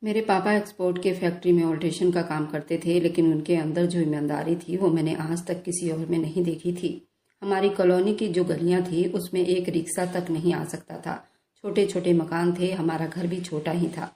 मेरे पापा एक्सपोर्ट के फैक्ट्री में ऑल्ट्रेशन का काम करते थे, लेकिन उनके अंदर जो ईमानदारी थी वो मैंने आज तक किसी और में नहीं देखी थी। हमारी कॉलोनी की जो गलियां थी उसमें एक रिक्शा तक नहीं आ सकता था। छोटे छोटे मकान थे, हमारा घर भी छोटा ही था।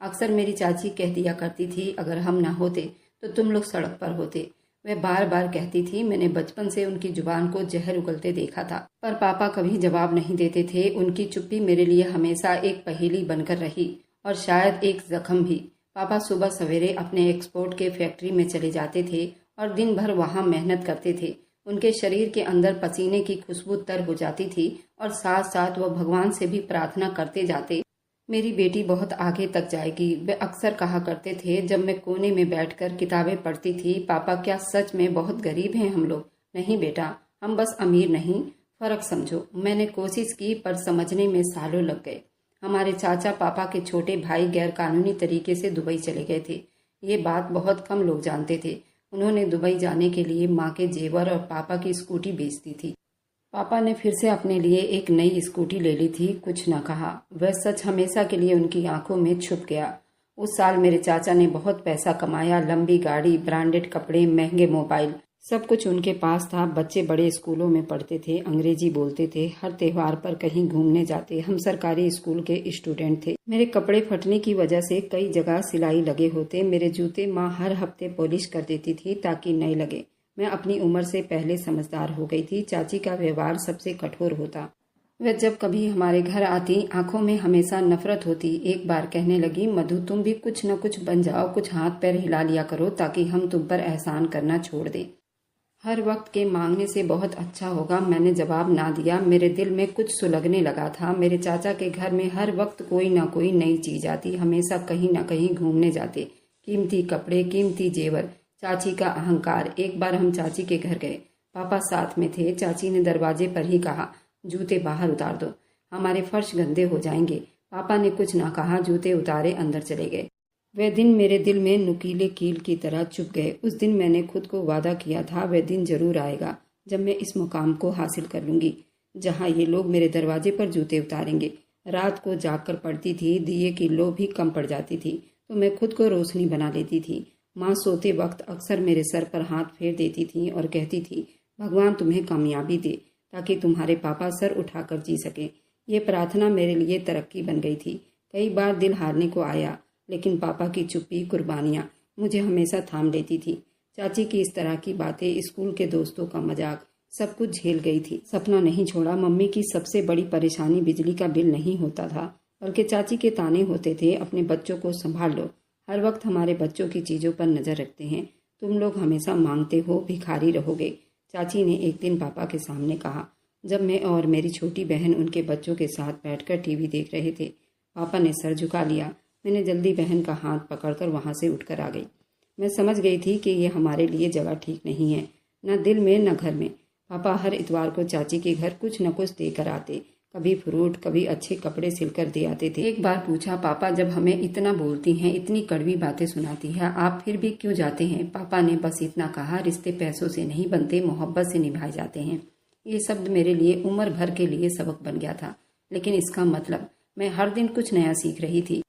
अक्सर मेरी चाची कह दिया करती थी, अगर हम ना होते तो तुम लोग सड़क पर होते। वह बार बार कहती थी। मैंने बचपन से उनकी जुबान को जहर उगलते देखा था, पर पापा कभी जवाब नहीं देते थे। उनकी चुप्पी मेरे लिए हमेशा एक पहेली बनकर रही, और शायद एक जख्म भी। पापा सुबह सवेरे अपने एक्सपोर्ट के फैक्ट्री में चले जाते थे और दिन भर वहां मेहनत करते थे। उनके शरीर के अंदर पसीने की खुशबू तर हो जाती थी, और साथ साथ वह भगवान से भी प्रार्थना करते जाते, मेरी बेटी बहुत आगे तक जाएगी। वे अक्सर कहा करते थे जब मैं कोने में बैठकर किताबें पढ़ती थी, पापा क्या सच में बहुत गरीब हैं हम लोग? नहीं बेटा, हम बस अमीर नहीं, फर्क समझो। मैंने कोशिश की पर समझने में सालों लग गए। हमारे चाचा पापा के छोटे भाई गैर कानूनी तरीके से दुबई चले गए थे। ये बात बहुत कम लोग जानते थे। उन्होंने दुबई जाने के लिए माँ के जेवर और पापा की स्कूटी बेच दी थी। पापा ने फिर से अपने लिए एक नई स्कूटी ले ली थी। कुछ न कहा। वह सच हमेशा के लिए उनकी आंखों में छुप गया। उस साल मेरे चाचा ने बहुत पैसा कमाया। लंबी गाड़ी, ब्रांडेड कपड़े, महंगे मोबाइल, सब कुछ उनके पास था। बच्चे बड़े स्कूलों में पढ़ते थे, अंग्रेजी बोलते थे, हर त्योहार पर कहीं घूमने जाते। हम सरकारी स्कूल के स्टूडेंट थे। मेरे कपड़े फटने की वजह से कई जगह सिलाई लगे होते। मेरे जूते माँ हर हफ्ते पॉलिश कर देती थी ताकि नए लगे। मैं अपनी उम्र से पहले समझदार हो गई थी। चाची का व्यवहार सबसे कठोर होता। वह जब कभी हमारे घर आती, आंखों में हमेशा नफरत होती। एक बार कहने लगी, मधु तुम भी कुछ न कुछ बन जाओ, कुछ हाथ पैर हिला लिया करो ताकि हम तुम पर एहसान करना छोड़ दें। हर वक्त के मांगने से बहुत अच्छा होगा। मैंने जवाब ना दिया। मेरे दिल में कुछ सुलगने लगा था। मेरे चाचा के घर में हर वक्त कोई ना कोई नई चीज आती। हमेशा कहीं ना कहीं घूमने जाते। कीमती कपड़े, कीमती जेवर, चाची का अहंकार। एक बार हम चाची के घर गए, पापा साथ में थे। चाची ने दरवाजे पर ही कहा, जूते बाहर उतार दो, हमारे फर्श गंदे हो जाएंगे। पापा ने कुछ ना कहा, जूते उतारे, अंदर चले गए। वह दिन मेरे दिल में नुकीले कील की तरह चुभ गए। उस दिन मैंने खुद को वादा किया था, वह दिन जरूर आएगा जब मैं इस मुकाम को हासिल कर लूंगी, जहाँ ये लोग मेरे दरवाजे पर जूते उतारेंगे। रात को जागकर पढ़ती थी। दिए की लो भी कम पड़ जाती थी तो मैं खुद को रोशनी बना लेती थी। माँ सोते वक्त अक्सर मेरे सर पर हाथ फेर देती थी और कहती थी, भगवान तुम्हें कामयाबी दे ताकि तुम्हारे पापा सर उठाकर जी सके। ये प्रार्थना मेरे लिए तरक्की बन गई थी। कई बार दिल हारने को आया, लेकिन पापा की चुप्पी, कुर्बानियाँ मुझे हमेशा थाम लेती थी। चाची की इस तरह की बातें, स्कूल के दोस्तों का मजाक, सब कुछ झेल गई थी। सपना नहीं छोड़ा। मम्मी की सबसे बड़ी परेशानी बिजली का बिल नहीं होता था, बल्कि चाची के ताने होते थे, अपने बच्चों को संभाल लो, हर वक्त हमारे बच्चों की चीज़ों पर नज़र रखते हैं, तुम लोग हमेशा मांगते हो, भिखारी रहोगे। चाची ने एक दिन पापा के सामने कहा, जब मैं और मेरी छोटी बहन उनके बच्चों के साथ बैठकर टीवी देख रहे थे। पापा ने सर झुका लिया। मैंने जल्दी बहन का हाथ पकड़कर वहां से उठकर आ गई। मैं समझ गई थी कि ये हमारे लिए जगह ठीक नहीं है, न दिल में न घर में। पापा हर इतवार को चाची के घर कुछ न कुछ देकर आते, कभी फ्रूट, कभी अच्छे कपड़े सिलकर दे आते थे। एक बार पूछा, पापा जब हमें इतना बोलती हैं, इतनी कड़वी बातें सुनाती है, आप फिर भी क्यों जाते हैं? पापा ने बस इतना कहा, रिश्ते पैसों से नहीं बनते, मोहब्बत से निभाए जाते हैं। ये शब्द मेरे लिए उम्र भर के लिए सबक बन गया था, लेकिन इसका मतलब मैं हर दिन कुछ नया सीख रही थी।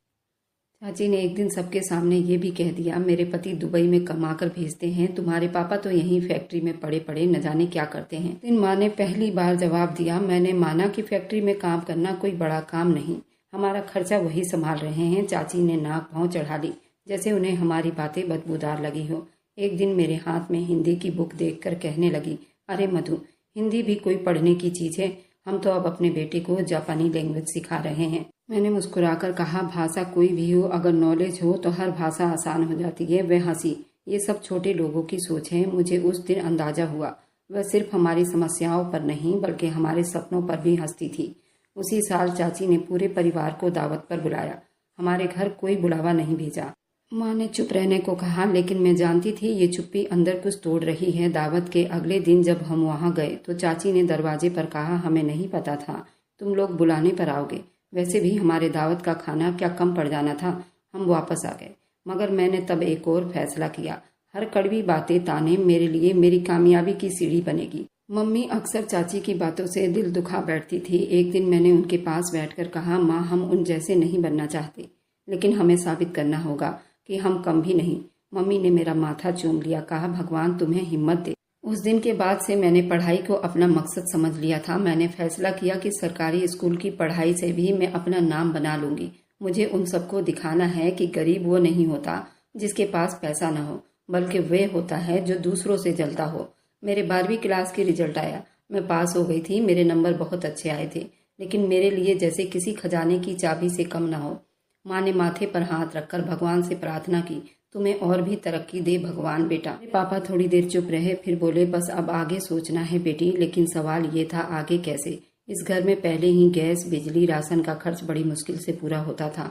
चाची ने एक दिन सबके सामने ये भी कह दिया, मेरे पति दुबई में कमा कर भेजते हैं, तुम्हारे पापा तो यहीं फैक्ट्री में पड़े पड़े न जाने क्या करते हैं। दिन माँ ने पहली बार जवाब दिया। मैंने माना कि फैक्ट्री में काम करना कोई बड़ा काम नहीं, हमारा खर्चा वही संभाल रहे हैं। चाची ने नाक पाँव चढ़ा ली, जैसे उन्हें हमारी बातें बदबूदार लगी हो। एक दिन मेरे हाथ में हिंदी की बुक देखकर कहने लगी, अरे मधु, हिंदी भी कोई पढ़ने की चीज़ है? हम तो अब अपने बेटे को जापानी लैंग्वेज सिखा रहे हैं। मैंने मुस्कुराकर कहा, भाषा कोई भी हो, अगर नॉलेज हो तो हर भाषा आसान हो जाती है। वह हंसी। ये सब छोटे लोगों की सोच है। मुझे उस दिन अंदाजा हुआ, वह सिर्फ हमारी समस्याओं पर नहीं बल्कि हमारे सपनों पर भी हंसती थी। उसी साल चाची ने पूरे परिवार को दावत पर बुलाया। हमारे घर कोई बुलावा नहीं भेजा। माँ ने चुप रहने को कहा, लेकिन मैं जानती थी ये चुप्पी अंदर कुछ तोड़ रही है। दावत के अगले दिन जब हम वहाँ गए तो चाची ने दरवाजे पर कहा, हमें नहीं पता था तुम लोग बुलाने पर आओगे, वैसे भी हमारे दावत का खाना क्या कम पड़ जाना था। हम वापस आ गए, मगर मैंने तब एक और फैसला किया, हर कड़वी बातें, ताने मेरे लिए मेरी कामयाबी की सीढ़ी बनेगी। मम्मी अक्सर चाची की बातों से दिल दुखा बैठती थी। एक दिन मैंने उनके पास बैठकर कहा, माँ हम उन जैसे नहीं बनना चाहते, लेकिन हमें साबित करना होगा कि हम कम भी नहीं। मम्मी ने मेरा माथा चूम लिया, कहा भगवान तुम्हें हिम्मत दे। उस दिन के बाद से मैंने पढ़ाई को अपना मकसद समझ लिया था। मैंने फैसला किया कि सरकारी स्कूल की पढ़ाई से भी मैं अपना नाम बना लूंगी। मुझे उन सबको दिखाना है कि गरीब वो नहीं होता जिसके पास पैसा न हो, बल्कि वे होता है जो दूसरों से जलता हो। मेरे 12वीं क्लास की रिजल्ट आया। मैं पास हो गई थी। मेरे नंबर बहुत अच्छे आए थे, लेकिन मेरे लिए जैसे किसी खजाने की चाबी से कम ना हो। माँ ने माथे पर हाथ रखकर भगवान से प्रार्थना की, तुम्हें और भी तरक्की दे भगवान बेटा। पापा थोड़ी देर चुप रहे, फिर बोले, बस अब आगे सोचना है बेटी। लेकिन सवाल ये था, आगे कैसे? इस घर में पहले ही गैस, बिजली, राशन का खर्च बड़ी मुश्किल से पूरा होता था।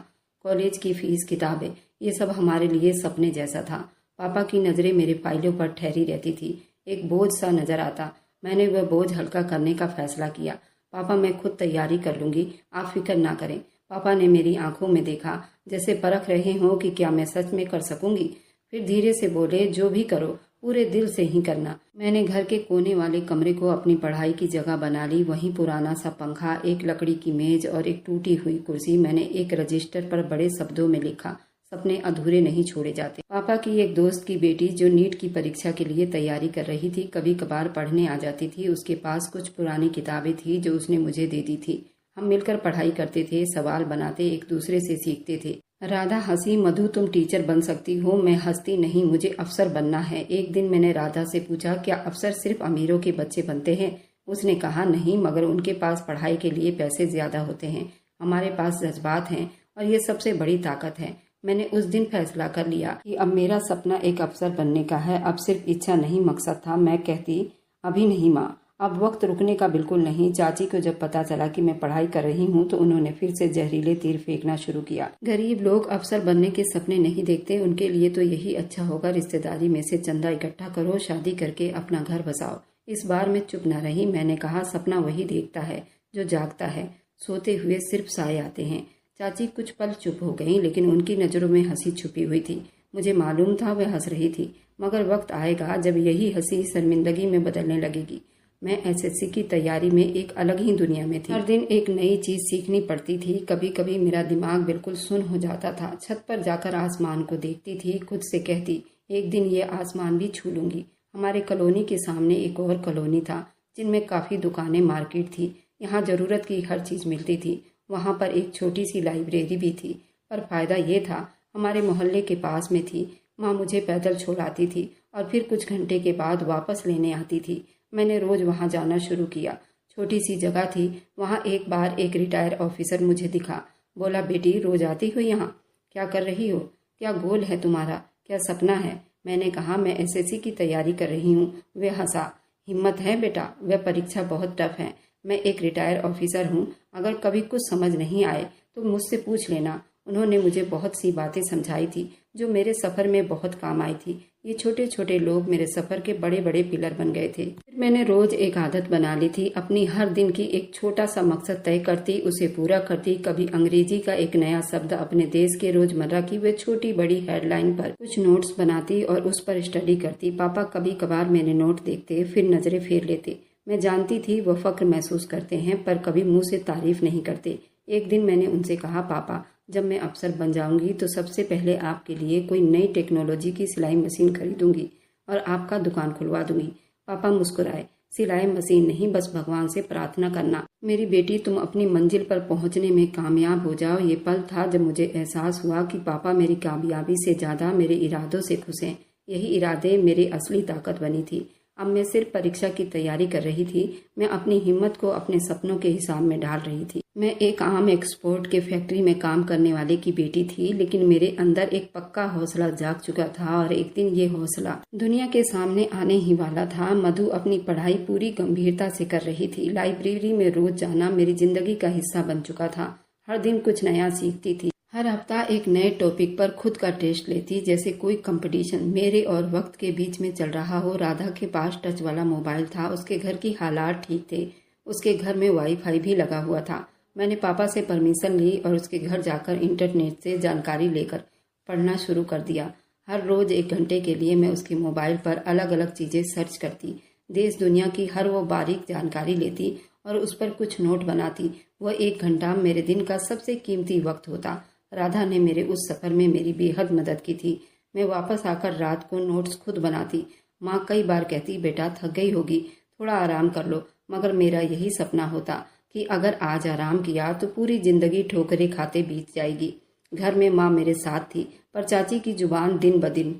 कॉलेज की फीस, किताबें, ये सब हमारे लिए सपने जैसा था। पापा की नजरें मेरे फाइलों पर ठहरी रहती थी। एक बोझ सा नजर आता। मैंने वह बोझ हल्का करने का फैसला किया। पापा मैं खुद तैयारी कर लूंगी, आप फिक्र ना करें। पापा ने मेरी आंखों में देखा, जैसे परख रहे हो कि क्या मैं सच में कर सकूंगी। फिर धीरे से बोले, जो भी करो पूरे दिल से ही करना। मैंने घर के कोने वाले कमरे को अपनी पढ़ाई की जगह बना ली। वहीं पुराना सा पंखा, एक लकड़ी की मेज और एक टूटी हुई कुर्सी। मैंने एक रजिस्टर पर बड़े शब्दों में लिखा, सपने अधूरे नहीं छोड़े जाते। पापा की एक दोस्त की बेटी जो नीट की परीक्षा के लिए तैयारी कर रही थी, कभी कभार पढ़ने आ जाती थी। उसके पास कुछ पुरानी किताबें थी जो उसने मुझे दे दी थी। हम मिलकर पढ़ाई करते थे, सवाल बनाते, एक दूसरे से सीखते थे। राधा हंसी, मधु तुम टीचर बन सकती हो। मैं हंसती, नहीं मुझे अफसर बनना है। एक दिन मैंने राधा से पूछा, क्या अफसर सिर्फ अमीरों के बच्चे बनते हैं? उसने कहा, नहीं, मगर उनके पास पढ़ाई के लिए पैसे ज्यादा होते हैं। हमारे पास जज्बात हैं और ये सबसे बड़ी ताकत है। मैंने उस दिन फैसला कर लिया कि अब मेरा सपना एक अफसर बनने का है। अब सिर्फ इच्छा नहीं, मकसद था। मैं कहती, अभी नहीं माँ, अब वक्त रुकने का बिल्कुल नहीं। चाची को जब पता चला कि मैं पढ़ाई कर रही हूँ तो उन्होंने फिर से जहरीले तीर फेंकना शुरू किया। गरीब लोग अफसर बनने के सपने नहीं देखते, उनके लिए तो यही अच्छा होगा, रिश्तेदारी में से चंदा इकट्ठा करो, शादी करके अपना घर बसाओ। इस बार मैं चुप न रही। मैंने कहा, सपना वही देखता है जो जागता है, सोते हुए सिर्फ साए आते हैं। चाची कुछ पल चुप हो गईं, लेकिन उनकी नजरों में हंसी छुपी हुई थी। मुझे मालूम था वह हंस रही थी, मगर वक्त आएगा जब यही हंसी शर्मिंदगी में बदलने लगेगी। मैं एसएससी की तैयारी में एक अलग ही दुनिया में थी। हर दिन एक नई चीज सीखनी पड़ती थी। कभी कभी मेरा दिमाग बिल्कुल सुन्न हो जाता था। छत पर जाकर आसमान को देखती थी, खुद से कहती, एक दिन ये आसमान भी छू लूंगी। हमारे कॉलोनी के सामने एक और कॉलोनी था, जिनमें काफी दुकानें, मार्केट थी। यहाँ जरूरत की हर चीज मिलती थी। वहाँ पर एक छोटी सी लाइब्रेरी भी थी, पर फायदा ये था, हमारे मोहल्ले के पास में थी। माँ मुझे पैदल छोड़ आती थी और फिर कुछ घंटे के बाद वापस लेने आती थी। मैंने रोज वहाँ जाना शुरू किया। छोटी सी जगह थी। वहाँ एक बार एक रिटायर ऑफिसर मुझे दिखा। बोला, बेटी रोज आती हो यहाँ? क्या कर रही हो? क्या गोल है तुम्हारा? क्या सपना है? मैंने कहा, मैं एसएससी की तैयारी कर रही हूँ। वे हंसा, हिम्मत है बेटा, वह परीक्षा बहुत टफ है। मैं एक रिटायर ऑफिसर हूँ, अगर कभी कुछ समझ नहीं आए तो मुझसे पूछ लेना। उन्होंने मुझे बहुत सी बातें समझाई थी जो मेरे सफर में बहुत काम आई थी। ये छोटे छोटे लोग मेरे सफर के बड़े बड़े पिलर बन गए थे। फिर मैंने रोज एक आदत बना ली थी। अपनी हर दिन की एक छोटा सा मकसद तय करती, उसे पूरा करती। कभी अंग्रेजी का एक नया शब्द, अपने देश के रोजमर्रा की वे छोटी बड़ी हेडलाइन पर कुछ नोट्स बनाती और उस पर स्टडी करती। पापा कभी कभार मेरे नोट देखते, फिर नजरें फेर लेते। मैं जानती थी वो फक्र महसूस करते हैं, पर कभी मुंह से तारीफ नहीं करते। एक दिन मैंने उनसे कहा, पापा जब मैं अफसर बन जाऊंगी तो सबसे पहले आपके लिए कोई नई टेक्नोलॉजी की सिलाई मशीन खरीदूंगी और आपका दुकान खुलवा दूंगी। पापा मुस्कुराए, सिलाई मशीन नहीं, बस भगवान से प्रार्थना करना, मेरी बेटी तुम अपनी मंजिल पर पहुंचने में कामयाब हो जाओ। ये पल था जब मुझे एहसास हुआ कि पापा मेरी कामयाबी से ज्यादा मेरे इरादों से खुश हैं। यही इरादे मेरी असली ताकत बनी थी। अब मैं सिर्फ परीक्षा की तैयारी कर रही थी। मैं अपनी हिम्मत को अपने सपनों के हिसाब में डाल रही थी। मैं एक आम एक्सपोर्ट के फैक्ट्री में काम करने वाले की बेटी थी, लेकिन मेरे अंदर एक पक्का हौसला जाग चुका था और एक दिन ये हौसला दुनिया के सामने आने ही वाला था। मधु अपनी पढ़ाई पूरी गंभीरता से कर रही थी। लाइब्रेरी में रोज जाना मेरी जिंदगी का हिस्सा बन चुका था। हर दिन कुछ नया सीखती थी। हर हफ्ता एक नए टॉपिक पर खुद का टेस्ट लेती, जैसे कोई कंपटीशन मेरे और वक्त के बीच में चल रहा हो। राधा के पास टच वाला मोबाइल था। उसके घर की हालात ठीक थे। उसके घर में वाईफाई भी लगा हुआ था। मैंने पापा से परमिशन ली और उसके घर जाकर इंटरनेट से जानकारी लेकर पढ़ना शुरू कर दिया। हर रोज 1 घंटे के लिए मैं उसके मोबाइल पर अलग अलग चीजें सर्च करती, देश दुनिया की हर वो बारीक जानकारी लेती और उस पर कुछ नोट बनाती। वह 1 घंटा मेरे दिन का सबसे कीमती वक्त होता। राधा ने मेरे उस सफ़र में मेरी बेहद मदद की थी। मैं वापस आकर रात को नोट्स खुद बनाती। माँ कई बार कहती, बेटा थक गई होगी, थोड़ा आराम कर लो, मगर मेरा यही सपना होता कि अगर आज आराम किया तो पूरी जिंदगी ठोकरें खाते बीत जाएगी। घर में माँ मेरे साथ थी, पर चाची की जुबान दिन ब दिन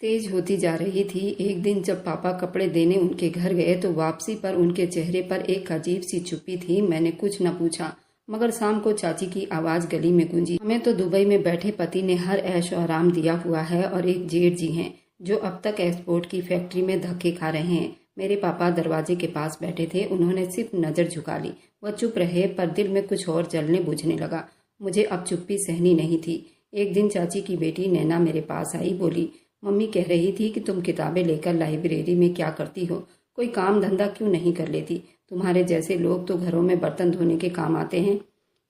तेज होती जा रही थी। एक दिन जब पापा कपड़े देने उनके घर गए तो वापसी पर उनके चेहरे पर एक अजीब सी चुप्पी थी। मैंने कुछ न पूछा, मगर शाम को चाची की आवाज गली में गूंजी, हमें तो दुबई में बैठे पति ने हर ऐश और आराम दिया हुआ है और एक जेठ जी हैं जो अब तक एक्सपोर्ट की फैक्ट्री में धक्के खा रहे हैं। मेरे पापा दरवाजे के पास बैठे थे। उन्होंने सिर्फ नजर झुका ली। वह चुप रहे, पर दिल में कुछ और जलने बुझने लगा। मुझे अब चुप्पी सहनी नहीं थी। एक दिन चाची की बेटी नैना मेरे पास आई, बोली, मम्मी कह रही थी कि तुम किताबें लेकर लाइब्रेरी में क्या करती हो, कोई काम धंधा क्यों नहीं कर लेती? तुम्हारे जैसे लोग तो घरों में बर्तन धोने के काम आते हैं।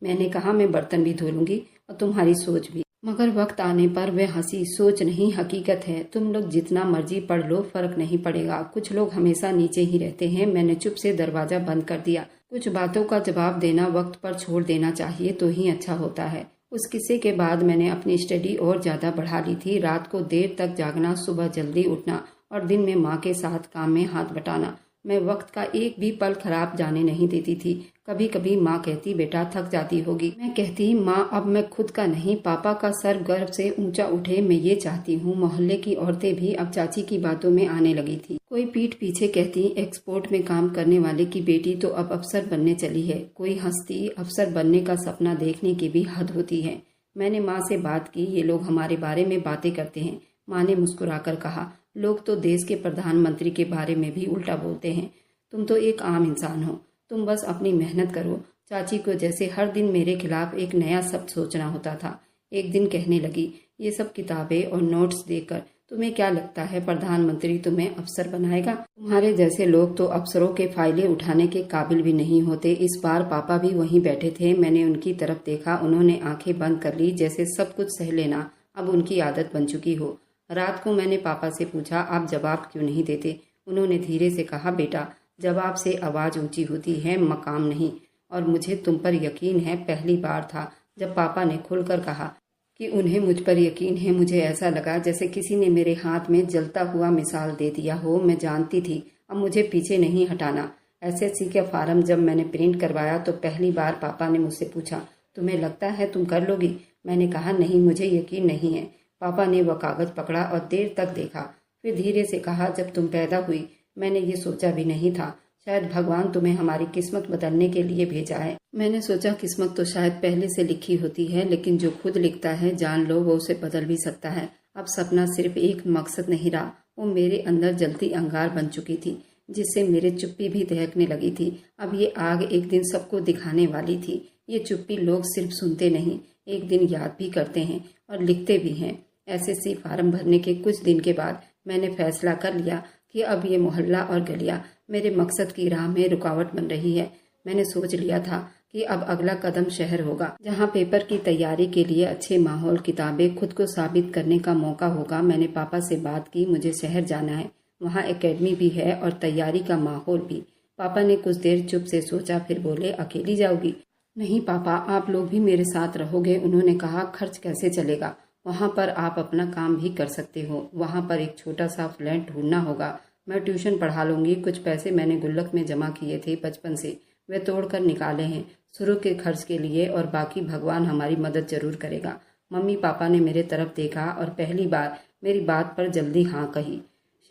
मैंने कहा, मैं बर्तन भी धो लूंगी और तुम्हारी सोच भी। मगर वक्त आने पर वह हंसी। सोच नहीं, हकीकत है। तुम लोग जितना मर्जी पढ़ लो, फर्क नहीं पड़ेगा। कुछ लोग हमेशा नीचे ही रहते हैं। मैंने चुप से दरवाजा बंद कर दिया। कुछ बातों का जवाब देना वक्त पर छोड़ देना चाहिए तो ही अच्छा होता है। उस किस्से के बाद मैंने अपनी स्टडी और ज्यादा बढ़ा ली थी। रात को देर तक जागना, सुबह जल्दी उठना और दिन में माँ के साथ काम में हाथ बटाना। मैं वक्त का एक भी पल खराब जाने नहीं देती थी। कभी कभी माँ कहती, बेटा थक जाती होगी। मैं कहती, माँ अब मैं खुद का नहीं, पापा का सर गर्व से ऊंचा उठे, मैं ये चाहती हूँ। मोहल्ले की औरतें भी अब चाची की बातों में आने लगी थी। कोई पीठ पीछे कहती, एक्सपोर्ट में काम करने वाले की बेटी तो अब अफसर बनने चली है। कोई हंसती, अफसर बनने का सपना देखने की भी हद होती है। मैंने माँ से बात की, ये लोग हमारे बारे में बातें करते हैं। माँ ने मुस्कुराकर कहा, लोग तो देश के प्रधानमंत्री के बारे में भी उल्टा बोलते हैं। तुम तो एक आम इंसान हो, तुम बस अपनी मेहनत करो। चाची को जैसे हर दिन मेरे खिलाफ एक नया शब्द सोचना होता था। एक दिन कहने लगी, ये सब किताबें और नोट्स देखकर तुम्हें क्या लगता है प्रधानमंत्री तुम्हें अफसर बनाएगा? तुम्हारे जैसे लोग तो अफसरों के फाइलें उठाने के काबिल भी नहीं होते। इस बार पापा भी वहीं बैठे थे। मैंने उनकी तरफ देखा। उन्होंने आंखें बंद कर ली, जैसे सब कुछ सह लेना अब उनकी आदत बन चुकी हो। रात को मैंने पापा से पूछा, आप जवाब क्यों नहीं देते? उन्होंने धीरे से कहा, बेटा जवाब से आवाज ऊंची होती है, मकाम नहीं। और मुझे तुम पर यकीन है। पहली बार था जब पापा ने खुलकर कहा कि उन्हें मुझ पर यकीन है। मुझे ऐसा लगा जैसे किसी ने मेरे हाथ में जलता हुआ मिसाल दे दिया हो। मैं जानती थी अब मुझे पीछे नहीं हटाना। एसएससी का फार्म जब मैंने प्रिंट करवाया तो पहली बार पापा ने मुझसे पूछा, तुम्हें लगता है तुम कर लोगी? मैंने कहा, नहीं, मुझे यकीन नहीं है। पापा ने वह कागज पकड़ा और देर तक देखा, फिर धीरे से कहा, जब तुम पैदा हुई मैंने ये सोचा भी नहीं था। शायद भगवान तुम्हें हमारी किस्मत बदलने के लिए भेजा है। मैंने सोचा किस्मत तो शायद पहले से लिखी होती है, लेकिन जो खुद लिखता है जान लो वो उसे बदल भी सकता है। अब सपना सिर्फ एक मकसद नहीं रहा, वो मेरे अंदर जलती अंगार बन चुकी थी, जिससे मेरे चुप्पी भी दहकने लगी थी। अब ये आग एक दिन सबको दिखाने वाली थी। ये चुप्पी लोग सिर्फ सुनते नहीं, एक दिन याद भी करते हैं और लिखते भी हैं। एसएससी फार्म भरने के कुछ दिन के बाद मैंने फैसला कर लिया कि अब ये मोहल्ला और गलियां मेरे मकसद की राह में रुकावट बन रही है। मैंने सोच लिया था कि अब अगला कदम शहर होगा, जहां पेपर की तैयारी के लिए अच्छे माहौल, किताबें, खुद को साबित करने का मौका होगा। मैंने पापा से बात की, मुझे शहर जाना है, वहां एकेडमी भी है और तैयारी का माहौल भी। पापा ने कुछ देर चुप से सोचा, फिर बोले, अकेली जाओगी? नहीं पापा, आप लोग भी मेरे साथ रहोगे। उन्होंने कहा, खर्च कैसे चलेगा? वहाँ पर आप अपना काम भी कर सकते हो। वहाँ पर एक छोटा सा फ्लैट ढूंढना होगा। मैं ट्यूशन पढ़ा लूंगी। कुछ पैसे मैंने गुल्लक में जमा किए थे बचपन से, वे तोड़कर निकाले हैं शुरू के खर्च के लिए, और बाकी भगवान हमारी मदद जरूर करेगा। मम्मी पापा ने मेरे तरफ देखा और पहली बार मेरी बात पर जल्दी हाँ कही।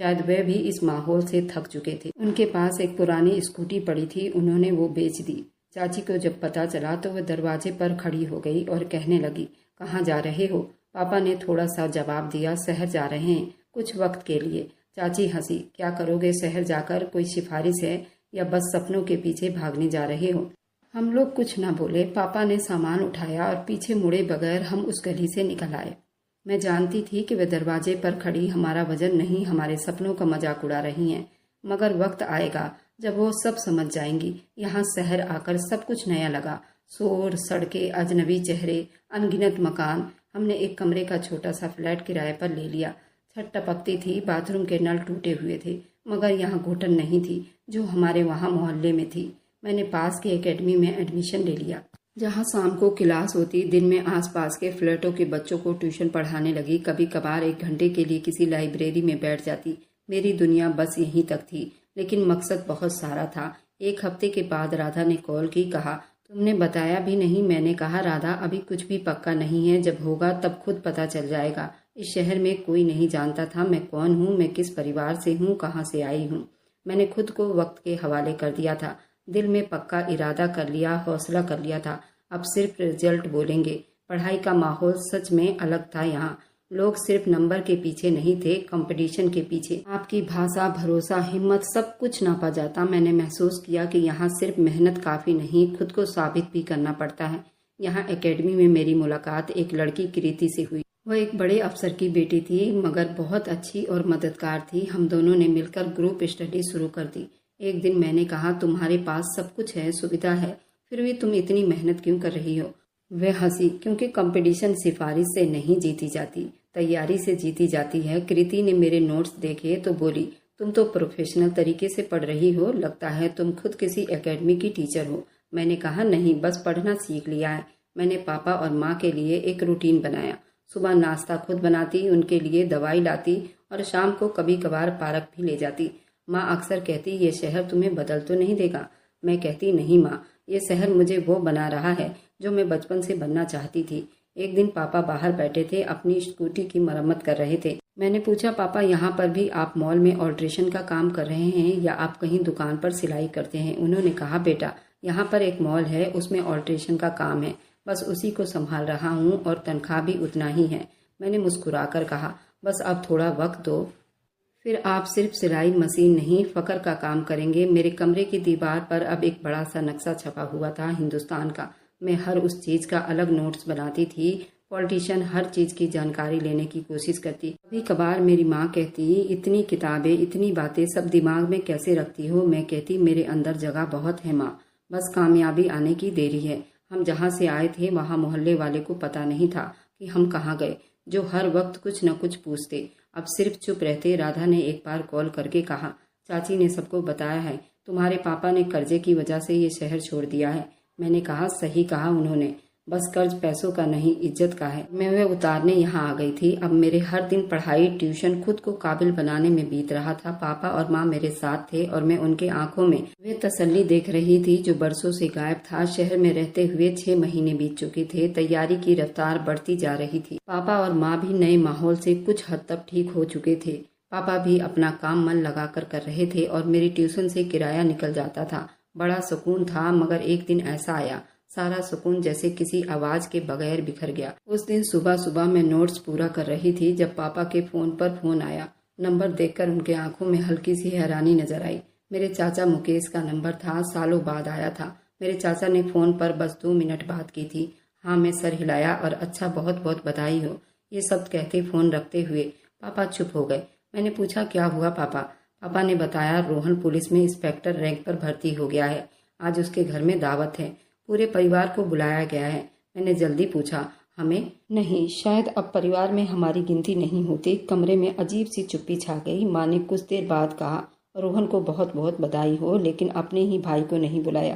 शायद वे भी इस माहौल से थक चुके थे। उनके पास एक पुरानी स्कूटी पड़ी थी, उन्होंने वो बेच दी। चाची को जब पता चला तो वह दरवाजे पर खड़ी हो गई और कहने लगी, कहाँ जा रहे हो? पापा ने थोड़ा सा जवाब दिया, शहर जा रहे हैं, कुछ वक्त के लिए। चाची हंसी, क्या करोगे शहर जाकर? कोई सिफारिश है या बस सपनों के पीछे भागने जा रहे हो? हम लोग कुछ न बोले। पापा ने सामान उठाया और पीछे मुड़े बगैर हम उस गली से निकल आए। मैं जानती थी कि वे दरवाजे पर खड़ी हमारा वजन नहीं, हमारे सपनों का मजाक उड़ा रही हैं, मगर वक्त आएगा जब वो सब समझ जाएंगी। यहाँ शहर आकर सब कुछ नया लगा। शोर, सड़कें, अजनबी चेहरे, अनगिनत मकान। हमने एक कमरे का छोटा सा फ्लैट किराए पर ले लिया। छत टपकती थी, बाथरूम के नल टूटे हुए थे, मगर यहाँ घुटन नहीं थी जो हमारे वहाँ मोहल्ले में थी। मैंने पास की एकेडमी में एडमिशन ले लिया। जहाँ शाम को क्लास होती, दिन में आसपास के फ्लैटों के बच्चों को ट्यूशन पढ़ाने लगी। कभी कभार 1 घंटे के लिए किसी लाइब्रेरी में बैठ जाती। मेरी दुनिया बस यहीं तक थी, लेकिन मकसद बहुत सारा था। 1 हफ्ते के बाद राधा ने कॉल की, कहा तुमने बताया भी नहीं। मैंने कहा राधा अभी कुछ भी पक्का नहीं है, जब होगा तब खुद पता चल जाएगा। इस शहर में कोई नहीं जानता था मैं कौन हूँ, मैं किस परिवार से हूँ, कहाँ से आई हूँ। मैंने खुद को वक्त के हवाले कर दिया था। दिल में पक्का इरादा कर लिया, हौसला कर लिया था। अब सिर्फ रिजल्ट बोलेंगे। पढ़ाई का माहौल सच में अलग था। यहाँ लोग सिर्फ नंबर के पीछे नहीं थे, कंपटीशन के पीछे। आपकी भाषा, भरोसा, हिम्मत सब कुछ नापा जाता। मैंने महसूस किया कि यहाँ सिर्फ मेहनत काफी नहीं, खुद को साबित भी करना पड़ता है। यहाँ एकेडमी में मेरी मुलाकात एक लड़की कृति से हुई। वह एक बड़े अफसर की बेटी थी, मगर बहुत अच्छी और मददगार थी। हम दोनों ने मिलकर ग्रुप स्टडी शुरू कर दी। एक दिन मैंने कहा तुम्हारे पास सब कुछ है, सुविधा है, फिर भी तुम इतनी मेहनत क्यों कर रही हो। वह हंसी, क्योंकि कंपटीशन सिफारिश से नहीं जीती जाती, तैयारी से जीती जाती है। कृति ने मेरे नोट्स देखे तो बोली तुम तो प्रोफेशनल तरीके से पढ़ रही हो, लगता है तुम खुद किसी एकेडमी की टीचर हो। मैंने कहा नहीं, बस पढ़ना सीख लिया है। मैंने पापा और माँ के लिए एक रूटीन बनाया। सुबह नाश्ता खुद बनाती, उनके लिए दवाई लाती और शाम को कभी कभार पार्क भी ले जाती। माँ अक्सर कहती ये शहर तुम्हें बदल तो नहीं देगा। मैं कहती नहीं माँ, ये शहर मुझे वो बना रहा है जो मैं बचपन से बनना चाहती थी। एक दिन पापा बाहर बैठे थे, अपनी स्कूटी की मरम्मत कर रहे थे। मैंने पूछा पापा यहाँ पर भी आप मॉल में ऑल्ट्रेशन का काम कर रहे हैं या आप कहीं दुकान पर सिलाई करते हैं। उन्होंने कहा बेटा यहाँ पर एक मॉल है, उसमें ऑल्ट्रेशन का काम है, बस उसी को संभाल रहा हूँ और तनख्वाह भी उतना ही है। मैंने मुस्कुराकर कहा बस अब थोड़ा वक्त दो, फिर आप सिर्फ सिलाई मशीन नहीं फकर का काम करेंगे। मेरे कमरे की दीवार पर अब एक बड़ा सा नक्शा छपा हुआ था हिंदुस्तान का। मैं हर उस चीज का अलग नोट्स बनाती थी। पॉलिटिशियन हर चीज की जानकारी लेने की कोशिश करती। कभी कभार मेरी माँ कहती इतनी किताबें, इतनी बातें सब दिमाग में कैसे रखती हो। मैं कहती मेरे अंदर जगह बहुत है माँ, बस कामयाबी आने की देरी है। हम जहाँ से आए थे वहाँ मोहल्ले वाले को पता नहीं था कि हम कहाँ गए, जो हर वक्त कुछ न कुछ पूछते। अब सिर्फ चुप रहते। राधा ने एक बार कॉल करके कहा चाची ने सबको बताया है, तुम्हारे पापा ने कर्जे की वजह से ये शहर छोड़ दिया है। मैंने कहा सही कहा उन्होंने, बस कर्ज पैसों का नहीं इज्जत का है। मैं वह उतारने यहाँ आ गई थी। अब मेरे हर दिन पढ़ाई, ट्यूशन खुद को काबिल बनाने में बीत रहा था। पापा और माँ मेरे साथ थे और मैं उनके आंखों में वे तसल्ली देख रही थी जो बरसों से गायब था। शहर में रहते हुए 6 महीने बीत चुके थे। तैयारी की रफ्तार बढ़ती जा रही थी। पापा और माँ भी नए माहौल से कुछ हद तक ठीक हो चुके थे। पापा भी अपना काम मन लगाकर कर रहे थे और मेरी ट्यूशन से किराया निकल जाता था। बड़ा सुकून था। मगर एक दिन ऐसा आया, सारा सुकून जैसे किसी आवाज के बगैर बिखर गया। उस दिन सुबह सुबह मैं नोट्स पूरा कर रही थी जब पापा के फोन पर फोन आया। नंबर देखकर उनके आंखों में हल्की सी हैरानी नजर आई। मेरे चाचा मुकेश का नंबर था, सालों बाद आया था। मेरे चाचा ने फोन पर बस 2 मिनट बात की थी। हाँ, मैं सर हिलाया और अच्छा बहुत बहुत बधाई हो, ये सब कहते फोन रखते हुए पापा चुप हो गए। मैंने पूछा क्या हुआ पापा। पापा ने बताया रोहन पुलिस में इंस्पेक्टर रैंक पर भर्ती हो गया है, आज उसके घर में दावत है, पूरे परिवार को बुलाया गया है। मैंने जल्दी पूछा हमें? नहीं, शायद अब परिवार में हमारी गिनती नहीं होती। कमरे में अजीब सी चुप्पी छा गई। माँ ने कुछ देर बाद कहा रोहन को बहुत बहुत बधाई हो, लेकिन अपने ही भाई को नहीं बुलाया।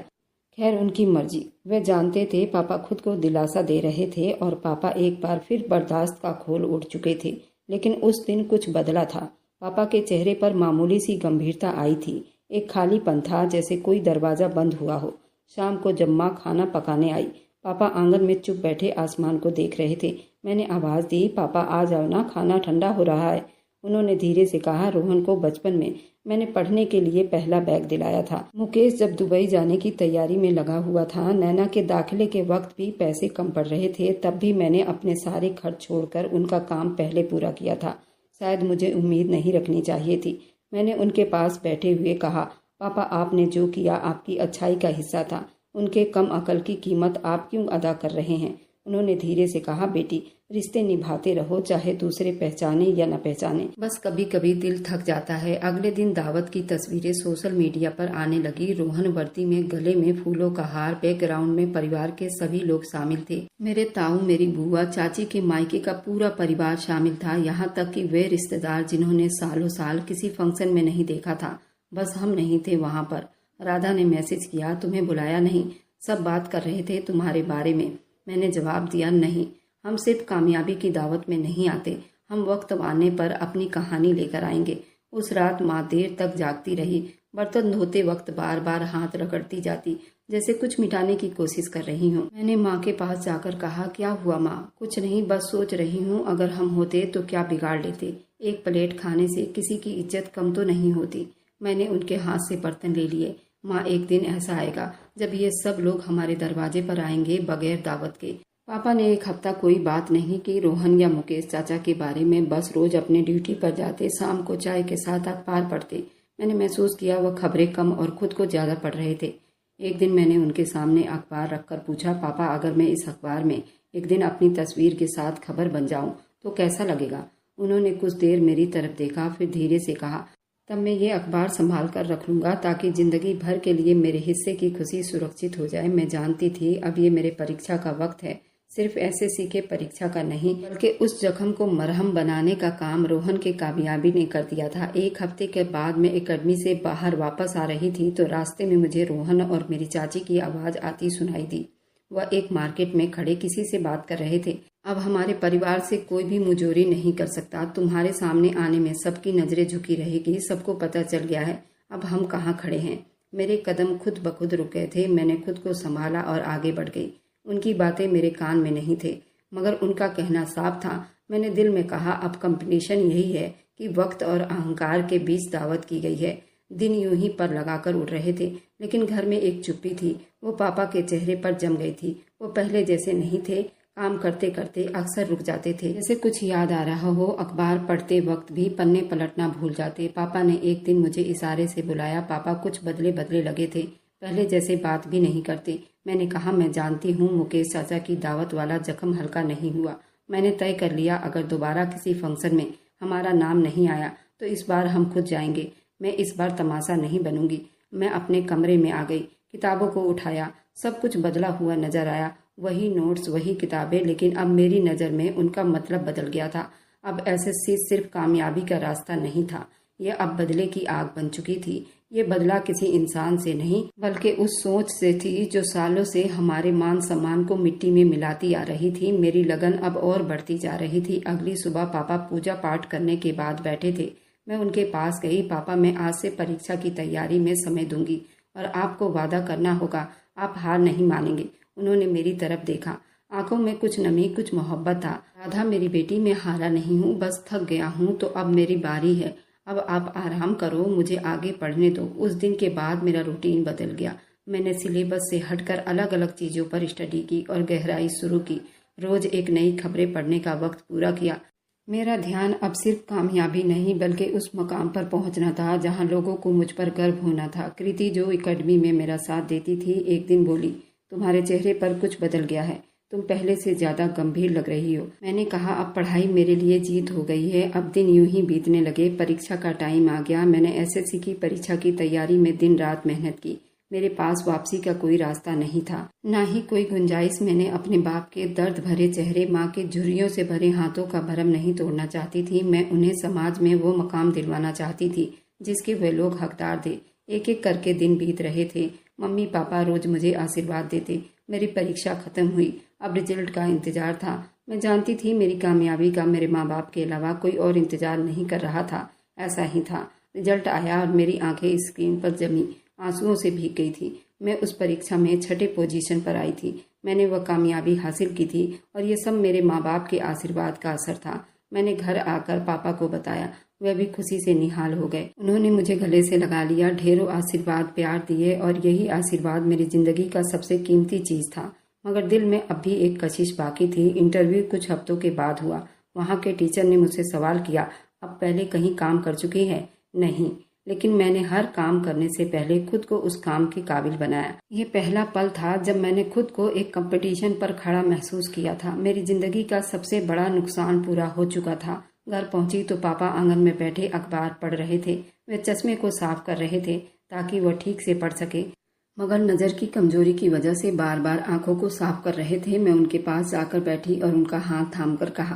खैर उनकी मर्जी। वे जानते थे पापा खुद को दिलासा दे रहे थे और पापा एक बार फिर बर्दाश्त का खोल उठ चुके थे। लेकिन उस दिन कुछ बदला था। पापा के चेहरे पर मामूली सी गंभीरता आई थी। एक खालीपन था, जैसे कोई दरवाजा बंद हुआ हो। शाम को जब माँ खाना पकाने आई, पापा आंगन में चुप बैठे आसमान को देख रहे थे। मैंने आवाज दी पापा आ जाओ ना, खाना ठंडा हो रहा है। उन्होंने धीरे से कहा रोहन को बचपन में मैंने पढ़ने के लिए पहला बैग दिलाया था। मुकेश जब दुबई जाने की तैयारी में लगा हुआ था, नैना के दाखिले के वक्त भी पैसे कम पड़ रहे थे, तब भी मैंने अपने सारे खर्च छोड़कर उनका काम पहले पूरा किया था। शायद मुझे उम्मीद नहीं रखनी चाहिए थी। मैंने उनके पास बैठे हुए कहा पापा आपने जो किया आपकी अच्छाई का हिस्सा था। उनके कम अकल की कीमत आप क्यों अदा कर रहे हैं? उन्होंने धीरे से कहा बेटी रिश्ते निभाते रहो, चाहे दूसरे पहचाने या न पहचाने, बस कभी कभी दिल थक जाता है। अगले दिन दावत की तस्वीरें सोशल मीडिया पर आने लगी। रोहन वर्दी में, गले में फूलों का हार, बैकग्राउंड में परिवार के सभी लोग शामिल थे। मेरे ताऊ, मेरी बुआ, चाची के मायके का पूरा परिवार शामिल था, यहाँ तक कि वे रिश्तेदार जिन्होंने सालों साल किसी फंक्शन में नहीं देखा था। बस हम नहीं थे वहाँ पर। राधा ने मैसेज किया तुम्हें बुलाया नहीं, सब बात कर रहे थे तुम्हारे बारे में। मैंने जवाब दिया, नहीं, हम सिर्फ कामयाबी की दावत में नहीं आते, हम वक्त आने पर अपनी कहानी लेकर आएंगे। उस रात माँ देर तक जागती रही। बर्तन धोते वक्त बार बार हाथ रगड़ती जाती, जैसे कुछ मिटाने की कोशिश कर रही हूँ। मैंने माँ के पास जाकर कहा, क्या हुआ माँ? कुछ नहीं, बस सोच रही हूँ अगर हम होते तो क्या बिगाड़ लेते। एक प्लेट खाने से किसी की इज्जत कम तो नहीं होती। मैंने उनके हाथ से बर्तन ले लिए। माँ, एक दिन ऐसा आएगा जब ये सब लोग हमारे दरवाजे पर आएंगे बगैर दावत के। पापा ने एक हफ्ता कोई बात नहीं की रोहन या मुकेश चाचा के बारे में, बस रोज अपने ड्यूटी पर जाते, शाम को चाय के साथ अखबार पढ़ते। मैंने महसूस किया वह खबरें कम और खुद को ज्यादा पढ़ रहे थे। एक दिन मैंने उनके सामने अखबार रखकर पूछा, पापा, अगर मैं इस अखबार में एक दिन अपनी तस्वीर के साथ खबर बन जाऊं तो कैसा लगेगा? उन्होंने कुछ देर मेरी तरफ देखा, फिर धीरे से कहा, तब मैं ये अखबार संभाल कर रख लूंगा ताकि जिंदगी भर के लिए मेरे हिस्से की खुशी सुरक्षित हो जाए। मैं जानती थी अब ये मेरे परीक्षा का वक्त है, सिर्फ एसएससी के परीक्षा का नहीं, बल्कि उस जख्म को मरहम बनाने का काम रोहन के कामयाबी ने कर दिया था। एक हफ्ते के बाद मैं एकेडमी से बाहर वापस आ रही थी तो रास्ते में मुझे रोहन और मेरी चाची की आवाज आती सुनाई दी। वह एक मार्केट में खड़े किसी से बात कर रहे थे। अब हमारे परिवार से कोई भी मुजोरी नहीं कर सकता। तुम्हारे सामने आने में सबकी नजरें झुकी रहेगी। सबको पता चल गया है अब हम कहाँ खड़े हैं। मेरे कदम खुद ब खुद रुक गए थे। मैंने खुद को संभाला और आगे बढ़ गई। उनकी बातें मेरे कान में नहीं थे, मगर उनका कहना साफ था। मैंने दिल में कहा, अब कंपटीशन यही है कि वक्त और अहंकार के बीच दावत की गई है। दिन यूं ही पर लगाकर उड़ रहे थे, लेकिन घर में एक चुप्पी थी। वो पापा के चेहरे पर जम गई थी। वो पहले जैसे नहीं थे। काम करते करते अक्सर रुक जाते थे, जैसे कुछ याद आ रहा हो। अखबार पढ़ते वक्त भी पन्ने पलटना भूल जाते। पापा ने एक दिन मुझे इशारे से बुलाया। पापा कुछ बदले बदले लगे थे, पहले जैसे बात भी नहीं करते। मैंने कहा, मैं जानती हूँ मुकेश चाचा की दावत वाला जख्म हल्का नहीं हुआ। मैंने तय कर लिया अगर दोबारा किसी फंक्शन में हमारा नाम नहीं आया तो इस बार हम खुद जाएंगे। मैं इस बार तमाशा नहीं बनूंगी। मैं अपने कमरे में आ गई, किताबों को उठाया। सब कुछ बदला हुआ नजर आया। वही नोट्स, वही किताबें, लेकिन अब मेरी नज़र में उनका मतलब बदल गया था। अब एसएससी सिर्फ कामयाबी का रास्ता नहीं था, यह अब बदले की आग बन चुकी थी। ये बदला किसी इंसान से नहीं, बल्कि उस सोच से थी जो सालों से हमारे मान सम्मान को मिट्टी में मिलाती आ रही थी। मेरी लगन अब और बढ़ती जा रही थी। अगली सुबह पापा पूजा पाठ करने के बाद बैठे थे। मैं उनके पास गई। पापा, मैं आज से परीक्षा की तैयारी में समय दूंगी और आपको वादा करना होगा आप हार नहीं मानेंगे। उन्होंने मेरी तरफ देखा। आंखों में कुछ नमी, कुछ मोहब्बत था। राधा मेरी बेटी, मैं हारा नहीं हूँ, बस थक गया हूँ तो अब मेरी बारी है। अब आप आराम करो, मुझे आगे पढ़ने दो। उस दिन के बाद मेरा रूटीन बदल गया। मैंने सिलेबस से हटकर अलग अलग चीज़ों पर स्टडी की और गहराई शुरू की। रोज एक नई खबरें पढ़ने का वक्त पूरा किया। मेरा ध्यान अब सिर्फ कामयाबी नहीं बल्कि उस मकाम पर पहुंचना था जहां लोगों को मुझ पर गर्व होना था। कृति, जो एकेडमी में मेरा साथ देती थी, एक दिन बोली, तुम्हारे चेहरे पर कुछ बदल गया है, तुम पहले से ज्यादा गंभीर लग रही हो। मैंने कहा, अब पढ़ाई मेरे लिए जीत हो गई है। अब दिन यूं ही बीतने लगे। परीक्षा का टाइम आ गया। मैंने एसएससी की परीक्षा की तैयारी में दिन रात मेहनत की। मेरे पास वापसी का कोई रास्ता नहीं था, ना ही कोई गुंजाइश। मैंने अपने बाप के दर्द भरे चेहरे, माँ के झुर्रियों से भरे हाथों का भरम नहीं तोड़ना चाहती थी। मैं उन्हें समाज में वो मकाम दिलवाना चाहती थी जिसके वे लोग हकदार थे। एक एक करके दिन बीत रहे थे। मम्मी पापा रोज मुझे आशीर्वाद देते। मेरी परीक्षा खत्म हुई। अब रिजल्ट का इंतजार था। मैं जानती थी मेरी कामयाबी का मेरे माँ बाप के अलावा कोई और इंतजार नहीं कर रहा था। ऐसा ही था। रिजल्ट आया और मेरी आंखें स्क्रीन पर जमी, आंसुओं से भीग गई थी। मैं उस परीक्षा में 6ठे पोजीशन पर आई थी। मैंने वह कामयाबी हासिल की थी और ये सब मेरे माँ बाप के आशीर्वाद का असर था। मैंने घर आकर पापा को बताया। वह भी खुशी से निहाल हो गए। उन्होंने मुझे गले से लगा लिया, ढेरों आशीर्वाद प्यार दिए और यही आशीर्वाद मेरी जिंदगी का सबसे कीमती चीज था। मगर दिल में अब भी एक कशिश बाकी थी। इंटरव्यू कुछ हफ्तों के बाद हुआ। वहाँ के टीचर ने मुझसे सवाल किया, अब पहले कहीं काम कर चुकी है? नहीं, लेकिन मैंने हर काम करने से पहले खुद को उस काम के काबिल बनाया। ये पहला पल था जब मैंने खुद को एक कंपटीशन पर खड़ा महसूस किया था। मेरी जिंदगी का सबसे बड़ा नुकसान पूरा हो चुका था। घर पहुंची तो पापा आंगन में बैठे अखबार पढ़ रहे थे। वे चश्मे को साफ कर रहे थे ताकि वह ठीक से पढ़ सके, मगर नज़र की कमजोरी की वजह से बार बार आंखों को साफ कर रहे थे। मैं उनके पास जाकर बैठी और उनका हाथ थामकर कहा,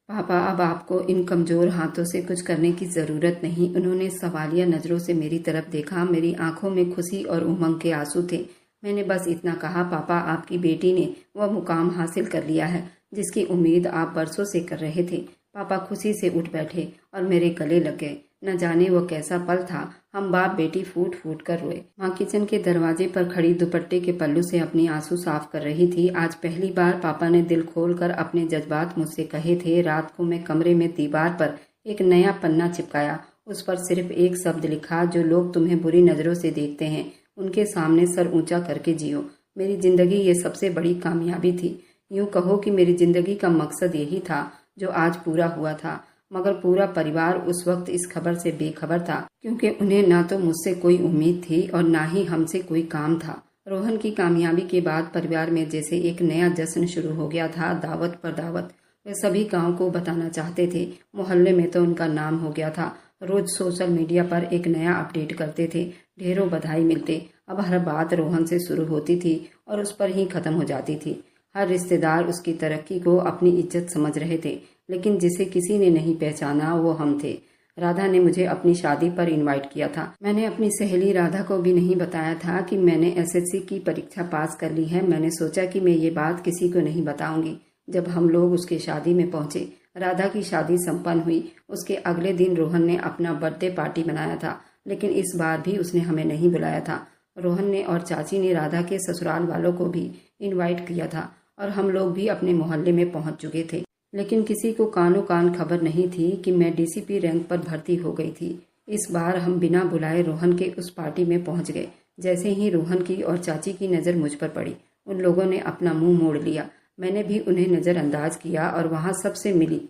पापा, अब आपको इन कमजोर हाथों से कुछ करने की जरूरत नहीं। उन्होंने सवालिया नजरों से मेरी तरफ देखा। मेरी आंखों में खुशी और उमंग के आंसू थे। मैंने बस इतना कहा, पापा आपकी बेटी ने वह मुकाम हासिल कर लिया है जिसकी उम्मीद आप बरसों से कर रहे थे। पापा खुशी से उठ बैठे और मेरे गले लग गए। न जाने वो कैसा पल था, हम बाप बेटी फूट फूट कर रोए। माँ किचन के दरवाजे पर खड़ी दुपट्टे के पल्लू से अपनी आंसू साफ कर रही थी। आज पहली बार पापा ने दिल खोलकर अपने जज्बात मुझसे कहे थे। रात को मैं कमरे में दीवार पर एक नया पन्ना चिपकाया। उस पर सिर्फ एक शब्द लिखा, जो लोग तुम्हें बुरी नज़रों से देखते हैं उनके सामने सर ऊंचा करके जियो। मेरी जिंदगी ये सबसे बड़ी कामयाबी थी। यूं कहो कि मेरी जिंदगी का मकसद यही था जो आज पूरा हुआ था। मगर पूरा परिवार उस वक्त इस खबर से बेखबर था, क्योंकि उन्हें ना तो मुझसे कोई उम्मीद थी और ना ही हमसे कोई काम था। रोहन की कामयाबी के बाद परिवार में जैसे एक नया जश्न शुरू हो गया था। दावत पर दावत। वे सभी गांव को बताना चाहते थे। मोहल्ले में तो उनका नाम हो गया था। रोज सोशल मीडिया पर एक नया अपडेट करते थे। ढेरों बधाई मिलते। अब हर बात रोहन से शुरू होती थी और उस पर ही खत्म हो जाती थी। हर रिश्तेदार उसकी तरक्की को अपनी इज्जत समझ रहे थे, लेकिन जिसे किसी ने नहीं पहचाना वो हम थे। राधा ने मुझे अपनी शादी पर इनवाइट किया था। मैंने अपनी सहेली राधा को भी नहीं बताया था कि मैंने एसएससी की परीक्षा पास कर ली है। मैंने सोचा कि मैं ये बात किसी को नहीं बताऊंगी। जब हम लोग उसके शादी में पहुंचे, राधा की शादी संपन्न हुई। उसके अगले दिन रोहन ने अपना बर्थडे पार्टी बनाया था, लेकिन इस बार भी उसने हमें नहीं बुलाया था। रोहन ने और चाची ने राधा के ससुराल वालों को भी इनवाइट किया था और हम लोग भी अपने मोहल्ले में पहुंच चुके थे। लेकिन किसी को कानो कान खबर नहीं थी कि मैं डीसीपी रैंक पर भर्ती हो गई थी। इस बार हम बिना बुलाए रोहन के उस पार्टी में पहुंच गए। जैसे ही रोहन की और चाची की नज़र मुझ पर पड़ी, उन लोगों ने अपना मुंह मोड़ लिया। मैंने भी उन्हें नज़रअंदाज किया और वहां सबसे मिली।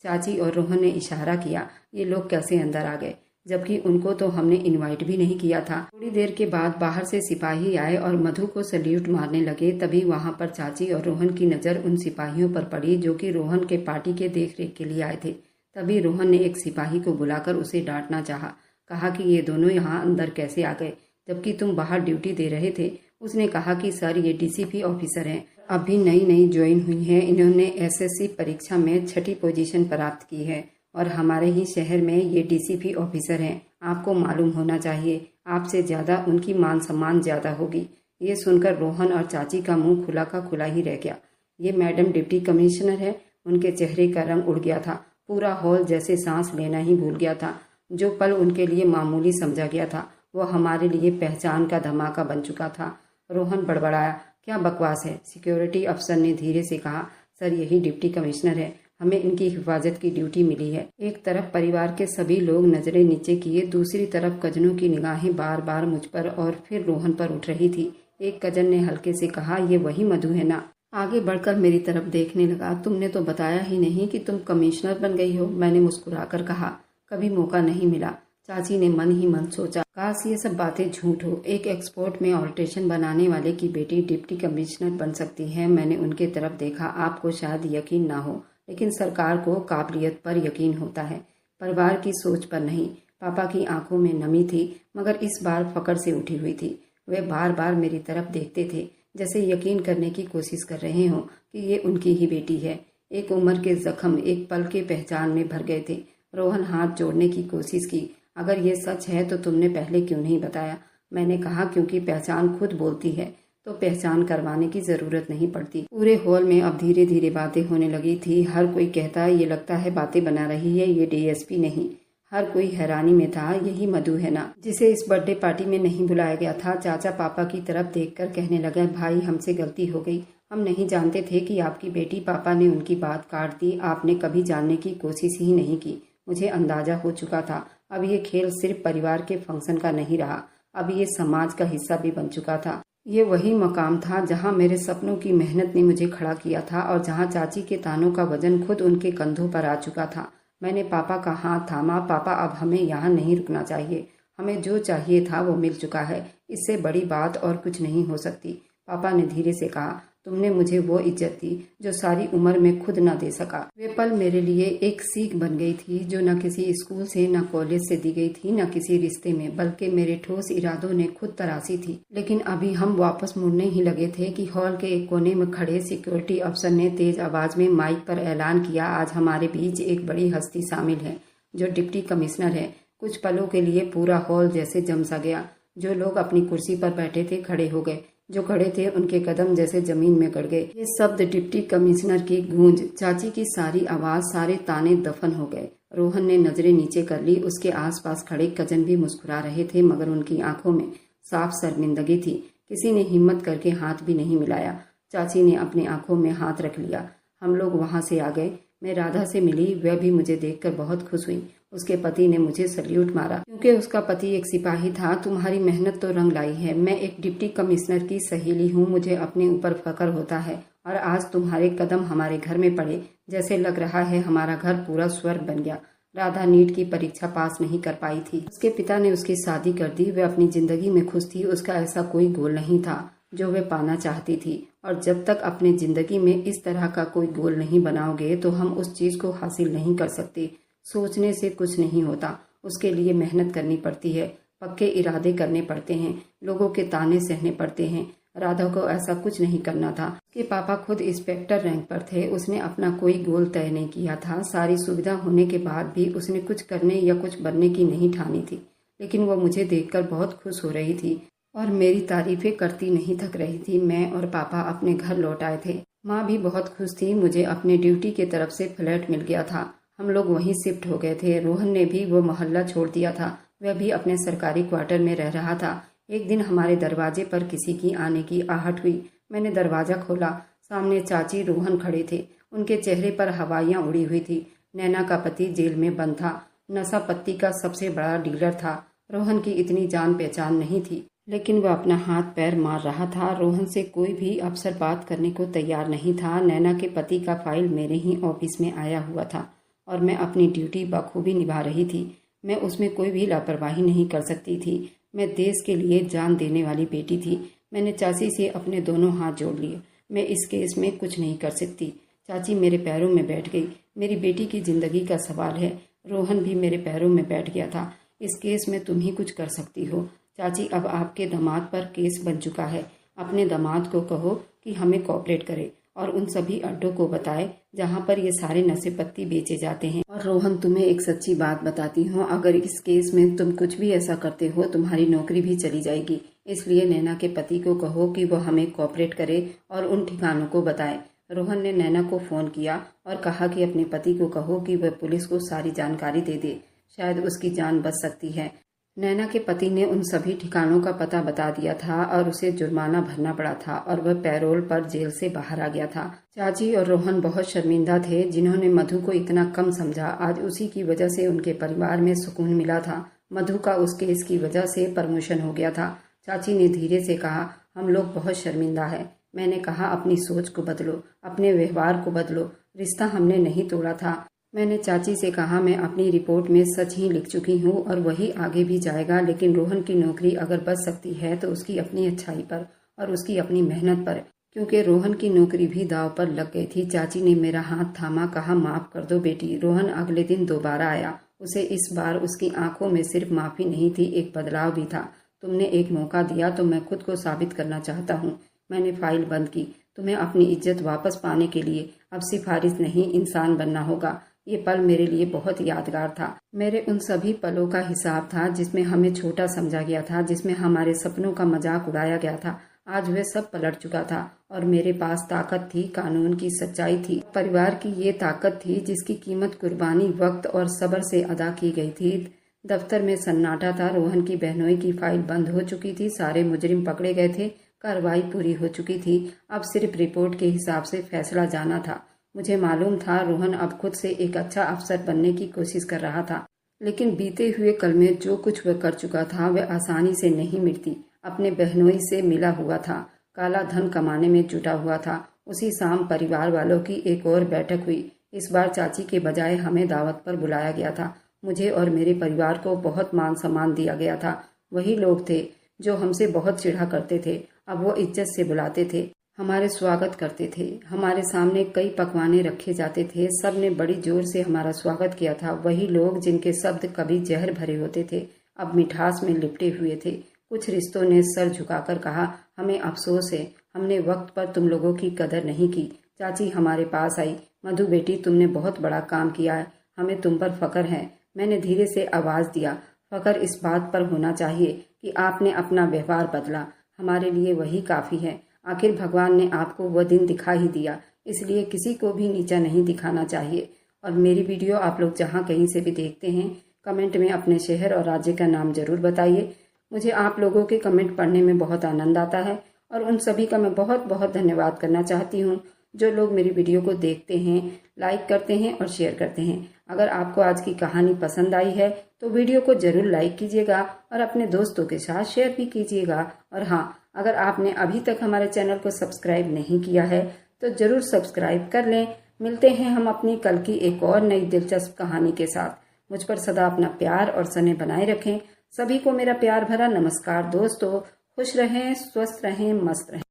चाची और रोहन ने इशारा किया, ये लोग कैसे अंदर आ गए, जबकि उनको तो हमने इनवाइट भी नहीं किया था। थोड़ी देर के बाद बाहर से सिपाही आए और मधु को सल्यूट मारने लगे। तभी वहां पर चाची और रोहन की नज़र उन सिपाहियों पर पड़ी जो कि रोहन के पार्टी के देखरेख के लिए आए थे। तभी रोहन ने एक सिपाही को बुलाकर उसे डांटना चाहा। कहा कि ये दोनों यहाँ अंदर कैसे आ गए, जबकि तुम बाहर ड्यूटी दे रहे थे। उसने कहा कि सर, ये डीसीपी ऑफिसर हैं, अभी नई ज्वाइन हुई हैं। इन्होंने एसएससी परीक्षा में 6ठी पोजीशन प्राप्त की है और हमारे ही शहर में ये डीसीपी ऑफिसर हैं। आपको मालूम होना चाहिए, आपसे ज़्यादा उनकी मान सम्मान ज़्यादा होगी। ये सुनकर रोहन और चाची का मुंह खुला का खुला ही रह गया। ये मैडम डिप्टी कमिश्नर है। उनके चेहरे का रंग उड़ गया था। पूरा हॉल जैसे सांस लेना ही भूल गया था। जो पल उनके लिए मामूली समझा गया था, वो हमारे लिए पहचान का धमाका बन चुका था। रोहन बड़बड़ाया, क्या बकवास है। सिक्योरिटी अफसर ने धीरे से कहा, सर, यही डिप्टी कमिश्नर है, हमें इनकी हिफाजत की ड्यूटी मिली है। एक तरफ परिवार के सभी लोग नजरें नीचे किए, दूसरी तरफ कजनों की निगाहें बार बार मुझ पर और फिर रोहन पर उठ रही थी। एक कजन ने हल्के से कहा, ये वही मधु है ना। आगे बढ़कर मेरी तरफ देखने लगा। तुमने तो बताया ही नहीं कि तुम कमिश्नर बन गई हो। मैंने मुस्कुराकर कहा, कभी मौका नहीं मिला। चाची ने मन ही मन सोचा, काश ये सब बातें झूठ हो। एक एक्सपोर्ट में ऑल्ट्रेशन बनाने वाले की बेटी डिप्टी कमिश्नर बन सकती है। मैंने उनके तरफ देखा। आपको शायद यकीन ना हो, लेकिन सरकार को काबिलियत पर यकीन होता है, परिवार की सोच पर नहीं। पापा की आंखों में नमी थी, मगर इस बार फकड़ से उठी हुई थी। वे बार बार मेरी तरफ देखते थे, जैसे यकीन करने की कोशिश कर रहे हों कि ये उनकी ही बेटी है। एक उम्र के जख्म एक पल के पहचान में भर गए थे। रोहन हाथ जोड़ने की कोशिश की। अगर ये सच है तो तुमने पहले क्यों नहीं बताया। मैंने कहा, क्योंकि पहचान खुद बोलती है, तो पहचान करवाने की जरूरत नहीं पड़ती। पूरे हॉल में अब धीरे धीरे बातें होने लगी थी। हर कोई कहता, ये लगता है बातें बना रही है, ये डीएसपी नहीं। हर कोई हैरानी में था, यही मधु है ना, जिसे इस बर्थडे पार्टी में नहीं बुलाया गया था। चाचा पापा की तरफ देखकर कहने लगा, भाई, हमसे गलती हो गई। हम नहीं जानते थे कि आपकी बेटी। पापा ने उनकी बात काट दी। आपने कभी जानने की कोशिश ही नहीं की। मुझे अंदाजा हो चुका था। अब ये खेल सिर्फ परिवार के फंक्शन का नहीं रहा, अब ये समाज का हिस्सा भी बन चुका था। ये वही मकाम था जहाँ मेरे सपनों की मेहनत ने मुझे खड़ा किया था और जहाँ चाची के तानों का वजन खुद उनके कंधों पर आ चुका था। मैंने पापा का हाथ थामा। पापा, अब हमें यहाँ नहीं रुकना चाहिए। हमें जो चाहिए था वो मिल चुका है। इससे बड़ी बात और कुछ नहीं हो सकती। पापा ने धीरे से कहा, तुमने मुझे वो इज्जत दी जो सारी उम्र में खुद ना दे सका। वे पल मेरे लिए एक सीख बन गई थी, जो न किसी स्कूल से, न कॉलेज से दी गई थी, न किसी रिश्ते में, बल्कि मेरे ठोस इरादों ने खुद तराशी थी। लेकिन अभी हम वापस मुड़ने ही लगे थे कि हॉल के एक कोने में खड़े सिक्योरिटी अफसर ने तेज आवाज में माइक पर ऐलान किया, आज हमारे बीच एक बड़ी हस्ती शामिल है, जो डिप्टी कमिश्नर है। कुछ पलों के लिए पूरा हॉल जैसे जम सा गया। जो लोग अपनी कुर्सी पर बैठे थे खड़े हो गए। जो खड़े थे उनके कदम जैसे जमीन में गड़ गए। ये शब्द डिप्टी कमिश्नर की गूंज, चाची की सारी आवाज, सारे ताने दफन हो गए। रोहन ने नजरें नीचे कर ली। उसके आसपास खड़े कजन भी मुस्कुरा रहे थे, मगर उनकी आंखों में साफ शर्मिंदगी थी। किसी ने हिम्मत करके हाथ भी नहीं मिलाया। चाची ने अपनी आंखों में हाथ रख लिया। हम लोग वहां से आ गए। मैं राधा से मिली। वह भी मुझे देखकर बहुत खुश हुई। उसके पति ने मुझे सल्यूट मारा, क्योंकि उसका पति एक सिपाही था। तुम्हारी मेहनत तो रंग लाई है। मैं एक डिप्टी कमिश्नर की सहेली हूँ, मुझे अपने ऊपर फख्र होता है। और आज तुम्हारे कदम हमारे घर में पड़े, जैसे लग रहा है हमारा घर पूरा स्वर्ग बन गया। राधा नीट की परीक्षा पास नहीं कर पाई थी। उसके पिता ने उसकी शादी कर दी। वह अपनी जिंदगी में खुश थी। उसका ऐसा कोई गोल नहीं था जो वे पाना चाहती थी। और जब तक अपनी जिंदगी में इस तरह का कोई गोल नहीं बनाओगे तो हम उस चीज को हासिल नहीं कर सकते। सोचने से कुछ नहीं होता, उसके लिए मेहनत करनी पड़ती है, पक्के इरादे करने पड़ते हैं, लोगों के ताने सहने पड़ते हैं। राधा को ऐसा कुछ नहीं करना था। उसके पापा खुद इंस्पेक्टर रैंक पर थे। उसने अपना कोई गोल तय नहीं किया था। सारी सुविधा होने के बाद भी उसने कुछ करने या कुछ बनने की नहीं ठानी थी। लेकिन वो मुझे देखकर बहुत खुश हो रही थी और मेरी तारीफें करती नहीं थक रही थी। मैं और पापा अपने घर लौट आए थे। माँ भी बहुत खुश थी। मुझे अपने ड्यूटी की तरफ से फ्लैट मिल गया था। हम लोग वहीं शिफ्ट हो गए थे। रोहन ने भी वो मोहल्ला छोड़ दिया था। वह भी अपने सरकारी क्वार्टर में रह रहा था। एक दिन हमारे दरवाजे पर किसी की आने की आहट हुई। मैंने दरवाजा खोला। सामने चाची रोहन खड़े थे। उनके चेहरे पर हवाइयाँ उड़ी हुई थी। नैना का पति जेल में बंद था। नशा पत्ती का सबसे बड़ा डीलर था। रोहन की इतनी जान पहचान नहीं थी, लेकिन वह अपना हाथ पैर मार रहा था। रोहन से कोई भी अफसर बात करने को तैयार नहीं था। नैना के पति का फाइल मेरे ही ऑफिस में आया हुआ था और मैं अपनी ड्यूटी बखूबी निभा रही थी। मैं उसमें कोई भी लापरवाही नहीं कर सकती थी। मैं देश के लिए जान देने वाली बेटी थी। मैंने चाची से अपने दोनों हाथ जोड़ लिए। मैं इस केस में कुछ नहीं कर सकती। चाची मेरे पैरों में बैठ गई। मेरी बेटी की जिंदगी का सवाल है। रोहन भी मेरे पैरों में बैठ गया था। इस केस में तुम ही कुछ कर सकती हो। चाची, अब आपके दामाद पर केस बन चुका है। अपने दामाद को कहो कि हमें कोऑपरेट करे और उन सभी अड्डों को बताए जहां पर ये सारे नशे पत्ती बेचे जाते हैं। और रोहन, तुम्हें एक सच्ची बात बताती हूँ, अगर इस केस में तुम कुछ भी ऐसा करते हो तुम्हारी नौकरी भी चली जाएगी। इसलिए नैना के पति को कहो कि वो हमें कोऑपरेट करे और उन ठिकानों को बताए। रोहन ने नैना को फोन किया और कहा कि अपने पति को कहो कि वह पुलिस को सारी जानकारी दे दे, शायद उसकी जान बच सकती है। नैना के पति ने उन सभी ठिकानों का पता बता दिया था और उसे जुर्माना भरना पड़ा था और वह पैरोल पर जेल से बाहर आ गया था। चाची और रोहन बहुत शर्मिंदा थे। जिन्होंने मधु को इतना कम समझा, आज उसी की वजह से उनके परिवार में सुकून मिला था। मधु का उस केस की वजह से प्रमोशन हो गया था। चाची ने धीरे से कहा, हम लोग बहुत शर्मिंदा है। मैंने कहा, अपनी सोच को बदलो, अपने व्यवहार को बदलो। रिश्ता हमने नहीं तोड़ा था। मैंने चाची से कहा, मैं अपनी रिपोर्ट में सच ही लिख चुकी हूँ और वही आगे भी जाएगा। लेकिन रोहन की नौकरी अगर बच सकती है तो उसकी अपनी अच्छाई पर और उसकी अपनी मेहनत पर, क्योंकि रोहन की नौकरी भी दांव पर लग गई थी। चाची ने मेरा हाथ थामा, कहा, माफ कर दो बेटी। रोहन अगले दिन दोबारा आया। उसे इस बार उसकी आंखों में सिर्फ माफी नहीं थी, एक बदलाव भी था। तुमने एक मौका दिया तो मैं खुद को साबित करना चाहता हूँ। मैंने फाइल बंद की। तुम्हें अपनी इज्जत वापस पाने के लिए अब सिफारिश नहीं, इंसान बनना होगा। ये पल मेरे लिए बहुत यादगार था। मेरे उन सभी पलों का हिसाब था जिसमें हमें छोटा समझा गया था, जिसमें हमारे सपनों का मजाक उड़ाया गया था। आज वह सब पलट चुका था और मेरे पास ताकत थी, कानून की सच्चाई थी, परिवार की ये ताकत थी जिसकी कीमत कुर्बानी, वक्त और सब्र से अदा की गई थी। दफ्तर में सन्नाटा था। रोहन की बहनोई की फाइल बंद हो चुकी थी। सारे मुजरिम पकड़े गए थे। कार्रवाई पूरी हो चुकी थी। अब सिर्फ रिपोर्ट के हिसाब से फैसला जाना था। मुझे मालूम था रोहन अब खुद से एक अच्छा अफसर बनने की कोशिश कर रहा था, लेकिन बीते हुए कल में जो कुछ वह कर चुका था वह आसानी से नहीं मिटती। अपने बहनोई से मिला हुआ था, काला धन कमाने में जुटा हुआ था। उसी शाम परिवार वालों की एक और बैठक हुई। इस बार चाची के बजाय हमें दावत पर बुलाया गया था। मुझे और मेरे परिवार को बहुत मान सम्मान दिया गया था। वही लोग थे जो हमसे बहुत चिढ़ा करते थे, अब वो इज्जत से बुलाते थे, हमारे स्वागत करते थे। हमारे सामने कई पकवाने रखे जाते थे। सब ने बड़ी जोर से हमारा स्वागत किया था। वही लोग जिनके शब्द कभी जहर भरे होते थे अब मिठास में लिपटे हुए थे। कुछ रिश्तों ने सर झुकाकर कहा, हमें अफसोस है, हमने वक्त पर तुम लोगों की कदर नहीं की। चाची हमारे पास आई, मधु बेटी, तुमने बहुत बड़ा काम किया है, हमें तुम पर फख्र है। मैंने धीरे से आवाज दिया, फख्र इस बात पर होना चाहिए कि आपने अपना व्यवहार बदला। हमारे लिए वही काफ़ी है। आखिर भगवान ने आपको वह दिन दिखा ही दिया, इसलिए किसी को भी नीचा नहीं दिखाना चाहिए। और मेरी वीडियो आप लोग जहाँ कहीं से भी देखते हैं, कमेंट में अपने शहर और राज्य का नाम जरूर बताइए। मुझे आप लोगों के कमेंट पढ़ने में बहुत आनंद आता है और उन सभी का मैं बहुत बहुत धन्यवाद करना चाहती हूँ जो लोग मेरी वीडियो को देखते हैं, लाइक करते हैं और शेयर करते हैं। अगर आपको आज की कहानी पसंद आई है तो वीडियो को जरूर लाइक कीजिएगा और अपने दोस्तों के साथ शेयर भी कीजिएगा। और हाँ, अगर आपने अभी तक हमारे चैनल को सब्सक्राइब नहीं किया है तो जरूर सब्सक्राइब कर लें। मिलते हैं हम अपनी कल की एक और नई दिलचस्प कहानी के साथ। मुझ पर सदा अपना प्यार और स्नेह बनाए रखें। सभी को मेरा प्यार भरा नमस्कार दोस्तों। खुश रहें, स्वस्थ रहें, मस्त रहें।